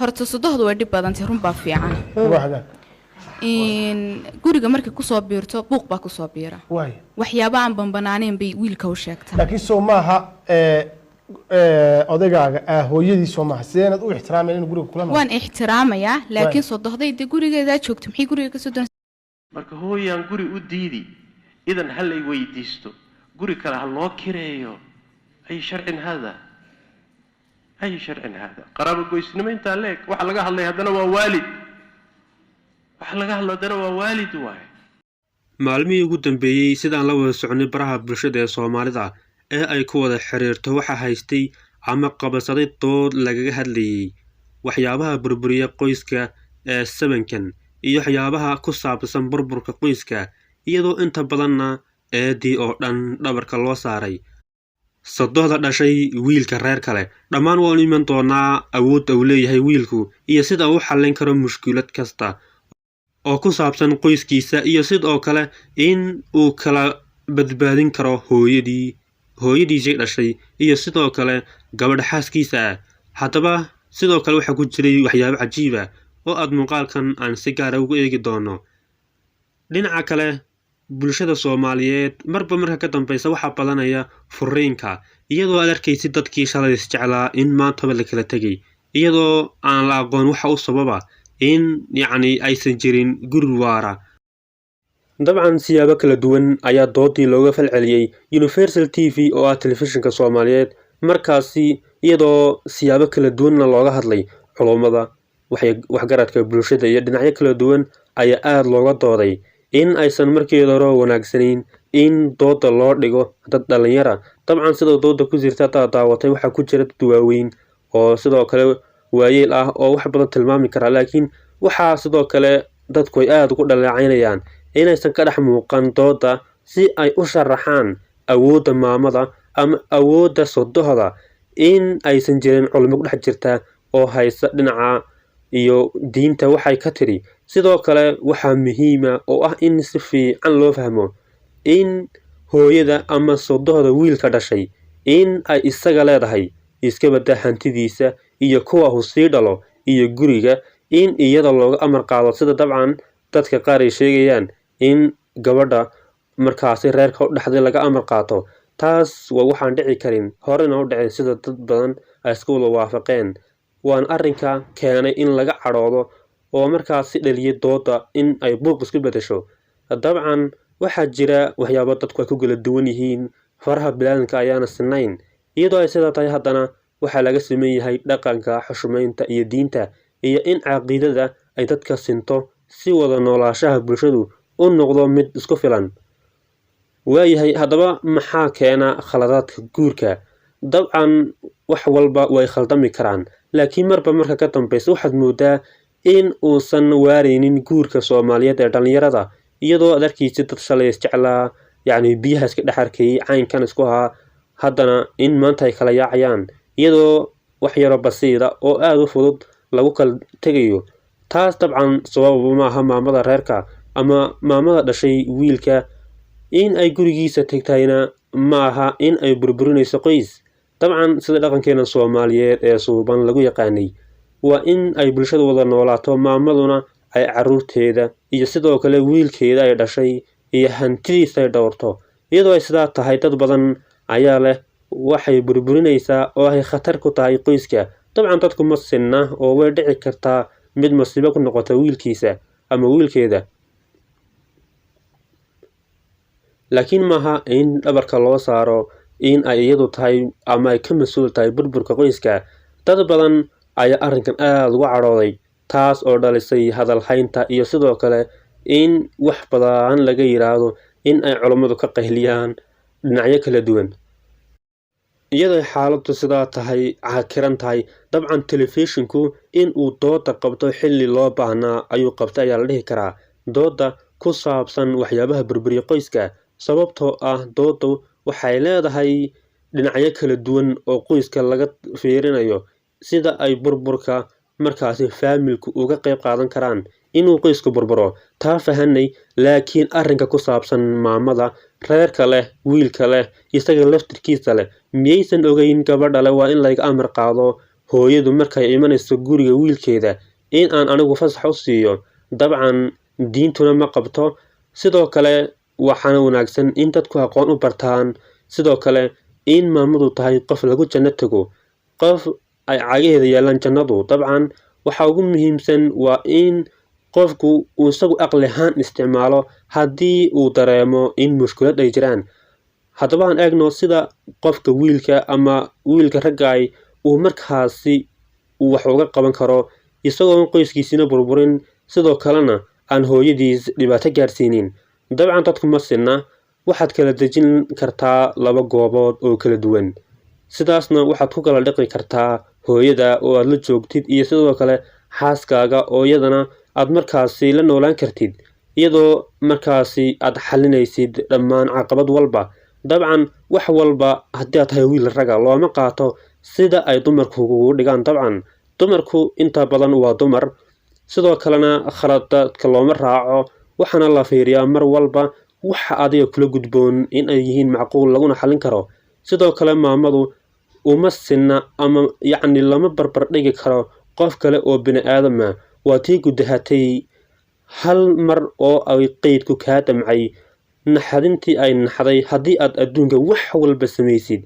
horta sodohdu way dhib badantay run baa fiican واحدة guriga markay kusoo biirto buuq baa kusoo biira واي waxyaaba aan banbanaaneen bay wiilka u sheegtaa لكن سو ماها odagaaga hooyadii Soomaaliya sideen u ixtiraameen in guriga kula waan ixtiraamayaa laakiin sodohdayda gurigeeda joogto maxay guriga ka soo doon marka hooyaan guri u diidi idan hal ay weydiisto guri kale hal loo kireeyo ay sharcin hada ay sharcin hada qaraabo goysnimo inta leeg waxa laga hadlay hadana waa waalid waxa laga hadlay hadana waa waalid waay maalmihii ugu dambeeyay sidaan la wada soconay baraha bulshada ee Soomaalida ee ay ku wada xiriirto waxa haystay ama qabasaday dood lagaga hadlayay waxyaabaha burburiya qoyska ee sabankan iyo waxyaabaha ku saabsan burburka qoyska iyadoo inta badanna eedii oo dhan dhabarka loo saaray sodohda dhashay wiilka reer kale dhammaan waan iman doonaa awood uu leeyahay wiilku iyo sida uu xallin karo mushkilad kasta oo ku saabsan qoyskiisa iyo sidoo kale in uu kala badbaadin karo hooyadiisii dhashay iyo sidoo kale gabadha xaaskiisa haddaba sidoo kale waxa ku jiray waxyaabo cajiib ah oo aad muuqaalkan aan si gaar ah ugu eegi doono dhinaca kale bulshada Soomaaliyeed marba marka ka dambaysa waxa badanaya furiinka iyadoo aad arkaysid dadkii shalay isjeclaa in maanta la kala tagay iyadoo aan la aqoon waxa u sababa in aysan jirin guri waara dabcan siyaabo kala duwan ayaa doodii looga falceliyay Universal TV oo ah telefishinka Soomaaliyeed markaasi iyadoo siyaabo kala duwan looga hadlay culumada waxgaradka bulshada iyo dhinacyo kala duwan ayaa aad looga dooday in aysan markeeda hore wanaagsaneyn in dooda loo dhigo dad dhalinyara dabcan sidoo dooda ku jirta daawatay waxa ku jira dad waaweyn oo sidoo kale waayeel ah oo wax badan tilmaami kara laakiin waxa sidoo kale dadku ay aad ugu dhaleecaynayaan inaysan ka dhex muuqan dooda si ay u sharaxaan awoodda maamada ama awoodda sodohda in aysan jirin culimo ku dhex jirta oo haysa dhinaca iyo diinta waxay ka tiri sidoo kale waxa muhiim ah oo ah in si fiican loo fahmo in hooyada ama sodohda wiilka dhashay in ay isaga leedahay iska bada hantidiisa iyo kuwa uu sii dhalo iyo guriga in iyada looga amar qaado sida dabcan dadka qaar ay sheegayaan in gabadha markaasi reerka u dhaxday laga amar qaato taas waa waxaan dhici karin horena u dhicin sida dad badan ay isku wada waafaqeen waan arrinka keenay in laga cadhoodo oo markaasi dhaliyay dooda in ay buuq isku bedesho dabcan waxaa jira waxyaabo dadku ay ku kala duwan yihiin faraha bilaadanka ayaana sinayn iyadoo ay sidaa tahay haddana waxaa laga sameyn yahay dhaqanka xushmaynta iyo diinta iyo in caqiidada ay dadka sinto si wada noolaashaha bulshadu u noqdo mid isku filan waayahay haddaba maxaa keena khaladaadka guurka dabcan wax walba way khaldami karaan laakiin marka ka dambaysa waxaad moodaa in uusan waaraynin guurka Soomaaliyeed ee dhalinyarada iyadoo aad arkaysid dad shalay isjeclaa biyaha iska dhex arkayay caynkan isku ahaa haddana in maanta ay kala yaacayaan iyadoo wax yaro basiida oo aad u fudud lagu kala tegayo taas dabcan sabab ma aha maamada reerka ama maamada dhashay wiilka in ay gurigiisa tagtayna ma aha in ay burburinayso qoys dabcan sida dhaqankeena Soomaaliyeed ee suuban lagu yaqaanay waa in ay bulshada wada noolaato maamaduna ay caruurteeda iyo sidoo kale wiilkeeda ay dhashay iyo hantidiisa ay dhowrto iyadoo ay sidaa tahay dad badan ayaa leh waxay burburinaysaa oo ay khatar ku tahay qoyska dabcan dadku ma sinna oo way dhici kartaa mid masiibo ku noqota wiilkiisa ama wiilkeeda laakiin maaha in dhabarka loo saaro in ay iyadu tahay ama ay ka mas'uul tahay burburka qoyska dad badan ayaa arrinkan aad uga cadhooday taas oo dhalisay hadal haynta iyo sidoo kale in wax badan laga yiraahdo in ay culimadu ka qayliyaan dhinacyo kala duwan iyadoo xaaladdu sidaa tahay cakiran tahay dabcan telefishinku in uu dooda qabto xilli loo baahnaa ayuu qabtay ayaa la dhihi karaa dooda ku saabsan waxyaabaha burburiya qoyska sababtoo ah doodu waxay leedahay dhinacyo kala duwan oo qoyska laga fiirinayo sida ay burburka markaasi faamilku uga qayb qaadan karaan inuu qoysku burburo taa fahanay laakiin arrinka ku saabsan maamada reerka leh wiilka leh isaga laftirkiisa leh miyaysan ogeyn gabadha leh waa in laga amar qaado hooyadu markay imanayso guriga wiilkeeda in aan anigu fasax u siiyo dabcan diintuna ma qabto sidoo kale waxaana wanaagsan in dadku aqoon u bartaan sidoo kale in maamadu tahay qof lagu janno tago qof ay cagaheeda yeelan jannadu dabcan waxa ugu muhiimsan waa in qofku uu isagu aqli ahaan isticmaalo haddii uu dareemo in mushkilad ay jiraan haddaba aan eegno sida qofka wiilka ama wiilka raggaay uu markaasi wax uga qaban karo isagoo qoyskiisina burburin sidoo kalena aan hooyadiis dhibaato gaarsiinin dabcan dadku ma sinna waxaad kala dejin kartaa laba goobood oo kala duwan sidaasna waxaad ku kala dhiqi kartaa hooyada oo aad la joogtid iyo sidoo kale xaaskaaga oo iyadana aad markaasi la noolaan kartid iyadoo markaasi aad xalinaysid dhammaan caqabad walba dabcan wax walba haddii aad tahay wiil raga looma qaato sida ay dumarku ugu dhigaan dabcan dumarku inta badan waa dumar sidoo kalena khaladadka looma raaco waxaana la fiiriyaa mar walba waxa adiga kula gudboon in ay yihiin macquul laguna xalin karo sidoo kale maamadu uma sinna ama yacni lama barbar dhigi karo qof kale oo bini aadam ah waa tii gudahatay hal mar oo ay qeydku kaa damcay naxadintii ay naxday haddii aad adduunka wax walba samaysid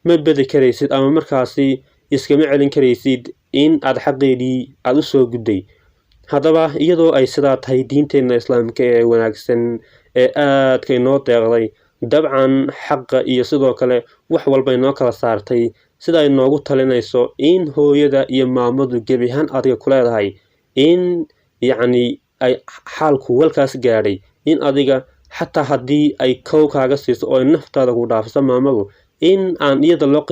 ma bedi karaysid ama markaasi iskama celin karaysid in aad xaqeedii aad u soo gudday haddaba iyadoo ay sidaa tahay diinteenna islaamka ee wanaagsan ee aadka inoo deeqday dabcan xaqa iyo sidoo kale wax walba inoo kala saartay sida ay noogu talinayso in hooyada iyo maamadu gebi ahaan adiga ku leedahay in yacni ay xaalku walkaas gaadhay in adiga xataa haddii ay kow kaaga siiso oo ay naftaada ku dhaafiso maamadu in aan iyada loo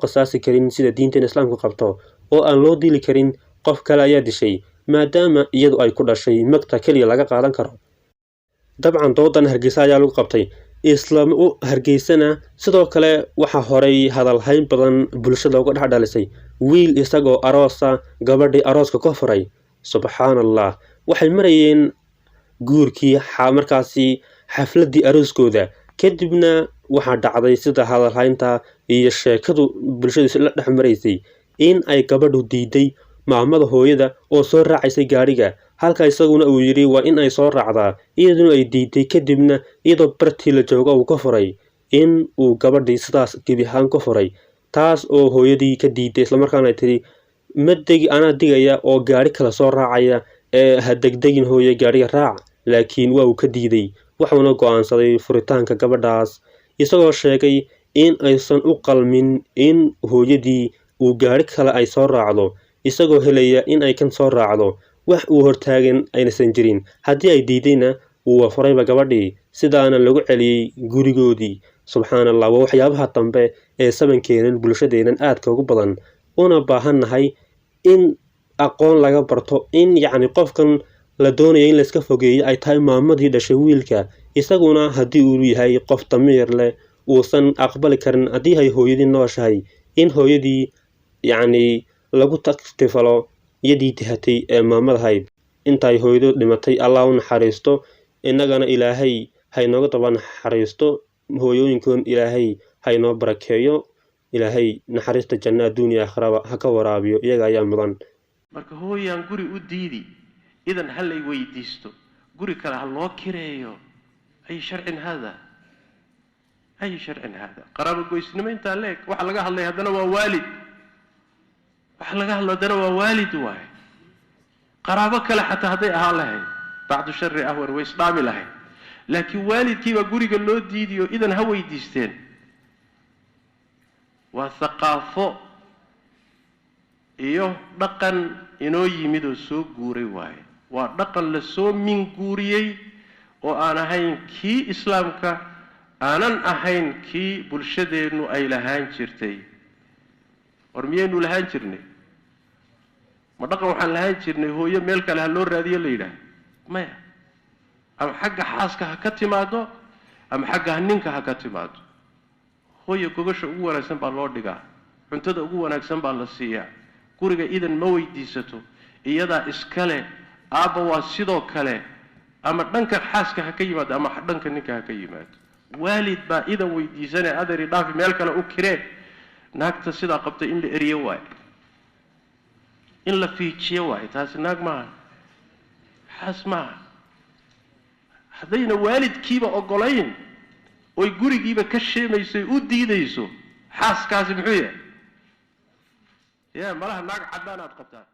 qisaasi karin sida diinteena islaamku qabto oo aan loo dili karin qof kale ayaa dishay maadaama iyadu ay ku dhashay magta keliya laga qaadan karo dabcan doodan hargeysa ayaa lagu qabtay islaam u hargeysana sidoo kale waxaa horay hadalhayn badan bulshada uga dhex dhalisay wiil isagoo aroosa gabadhii arooska ka furay subxaanallah waxay marayeen guurkii markaasi xafladii arooskooda kadibna waxaa dhacday sida hadalhaynta iyo sheekadu bulshadiisa la dhex maraysay in ay gabadhu diiday maamada hooyada oo soo raacaysay gaadhiga halka isaguna uu yidhi waa in ay soo raacdaa iyaduna ay diiday kadibna iyadoo bartii la jooga uu ka furay in uu gabadhii sidaas gebi ahaan ka furay taas oo hooyadii ka diiday islamarkaana ay tidhi ma degi anaa digaya oo gaadhi kala soo raacaya ee ha degdegin hooye gaadhiga raac laakiin waa uu ka diiday waxuuna go'aansaday furitaanka gabadhaas isagoo sheegay in aysan u qalmin in hooyadii uu gaadhi kale ay soo raacdo isagoo helaya in ay kan soo raacdo wax uu hortaagan aynasan jirin haddii ay diidayna uu furayba gabadhii sidaana lagu celiyey gurigoodii subxaanallah waa waxyaabaha dambe ee sabankeenan bulshadeenan aadka ugu badan una baahannahay in aqoon laga barto in yacni qofkan la doonaya in layska fogeeyo ay tahay maamadii dhashay wiilka isaguna haddii uu yahay qof damiir leh uusan aqbali karin haddii ay hooyadii nooshahay in hooyadii yacni lagu taktifalo yadii dahatay ee maamadahayd intaay hooyado dhimatay allah u naxariisto innagana ilaahay haynooga daba naxariisto hooyooyinkoon ilaahay haynoo barakeeyo ilaahay naxariista janna adduuniya aakhiraba ha ka waraabiyo iyaga ayaa mudan marka hooyaan guri u diidi idan ha lay weydiisto guri kale ha loo kireeyo ay sharcin hada qaraabo goysnimo intaa leeg waxa laga hadlay haddana waa waalid waxa laga hadlo haddana waa waalid waaye qaraabo kale xataa hadday ahaan lahayd bacdu shari ahwar way isdhaami lahayd laakiin waalidkiibaa guriga loo diidiyo idan ha weydiisteen waa thaqaafo iyo dhaqan inoo yimid oo soo guuray waaye waa dhaqan la soo minguuriyey oo aan ahayn kii islaamka aanan ahayn kii bulshadeennu ay lahaan jirtay war miyaynu lahaan jirnay ma dhaqan waxaan lahaan jirnay hooyo meel kale ha loo raadiyo la yidhaah maya ama xagga xaaska ha ka timaado ama xagga ninka ha ka timaado hooyo gogasha ugu wanaagsan baa loo dhigaa cuntada ugu wanaagsan baa la siiyaa guriga idan ma weydiisato iyadaa iskale aabba waa sidoo kale ama dhanka xaaska ha ka yimaado ama dhanka ninka ha ka yimaado waalid baa idan weydiisanaya adari dhaafi meel kale u kireen naagta sidaa qabtay in la eriyo waay in la fiijiyo waay taasi naag maaha xaas maaha haddayna waalidkiiba ogolayn oy gurigiiba ka sheemaysay u diidayso xaaskaasi muxuu yahay malaha naag caddaan aad qabtaan